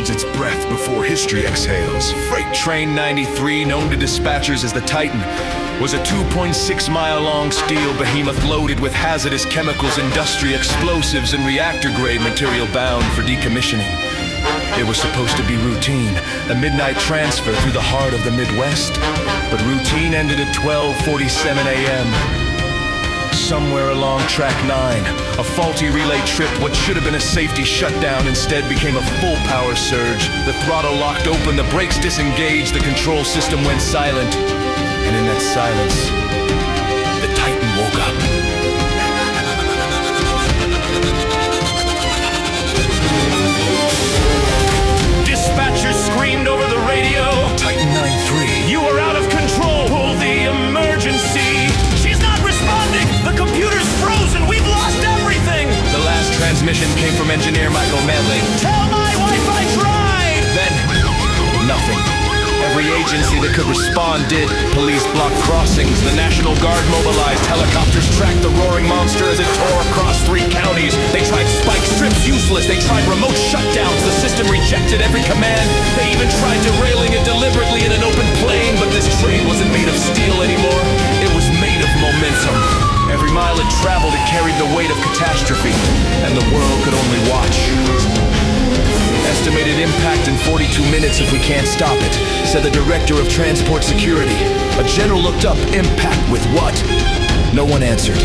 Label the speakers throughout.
Speaker 1: holds its breath before history exhales. Freight Train 93, known to dispatchers as the Titan, was a 2.6-mile-long steel behemoth loaded with hazardous chemicals, industrial explosives, and reactor-grade material bound for decommissioning. It was supposed to be routine, a midnight transfer through the heart of the Midwest, but routine ended at 12:47 a.m. Somewhere along Track 9, a faulty relay tripped what should have been a safety shutdown instead became a full power surge. The throttle locked open, the brakes disengaged, the control system went silent. And in that silence, the Titan woke up. Dispatchers screamed over the radio. Titan 9-3. You are out of control. Pull the emergency. She's not responding. The computer's frozen. We've lost everything. The last transmission came from engineer Michael Manley. Tell my wife I tried. Then, nothing. Every agency that could respond did. Police blocked crossings, the National Guard mobilized, helicopters tracked the roaring monster as it tore across 3 counties. They tried spike strips, useless. They tried remote shutdowns. The system rejected every command. They even tried derailing it deliberately in an open plain, but this train wasn't made of steel anymore. It was made of momentum. Every mile it traveled, it carried the weight of catastrophe, and the world could only watch. Estimated impact in 42 minutes if we can't stop it, said the director of transport security. A general looked up, impact with what? No one answered,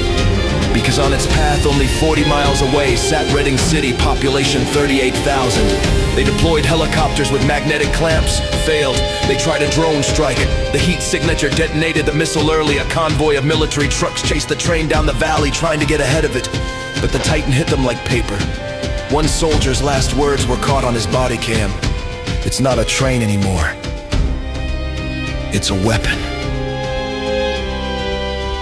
Speaker 1: because on its path only 40 miles away sat Reading City, population 38,000. They deployed helicopters with magnetic clamps, failed. They tried a drone strike. The heat signature detonated the missile early. A convoy of military trucks chased the train down the valley trying to get ahead of it, but the Titan hit them like paper. One soldier's last words were caught on his body cam. It's not a train anymore. It's a weapon.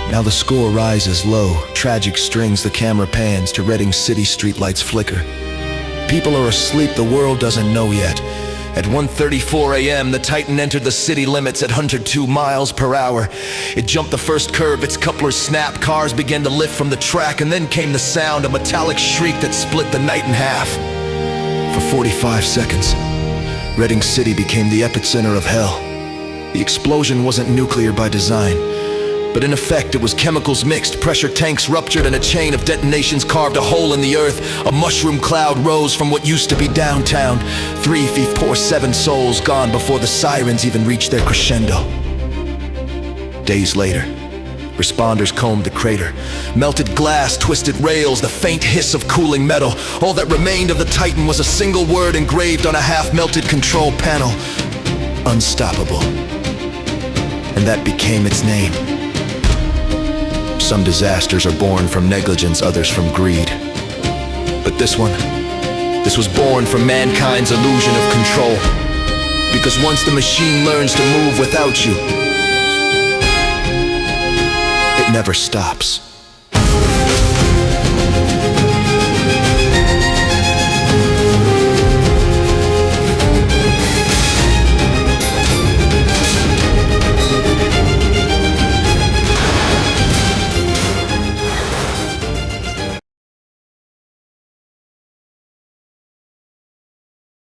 Speaker 1: Now the score rises low. Tragic strings, the camera pans to Reading City streetlights flicker. People are asleep, the world doesn't know yet. At 1:34 a.m., the Titan entered the city limits at 102 miles per hour. It jumped the first curve, its couplers snapped, cars began to lift from the track, and then came the sound, a metallic shriek that split the night in half. For 45 seconds, Reading City became the epicenter of hell. The explosion wasn't nuclear by design, but in effect it was chemicals mixed, pressure tanks ruptured, and a chain of detonations carved a hole in the earth. A mushroom cloud rose from what used to be downtown. 3 feet poor 7 souls gone before the sirens even reached their crescendo. Days later, responders combed the crater. Melted glass, twisted rails, the faint hiss of cooling metal. All that remained of the Titan was a single word engraved on a half-melted control panel: unstoppable. And that became its name. Some disasters are born from negligence, others from greed. But this was born from mankind's illusion of control. Because once the machine learns to move without you, it never stops.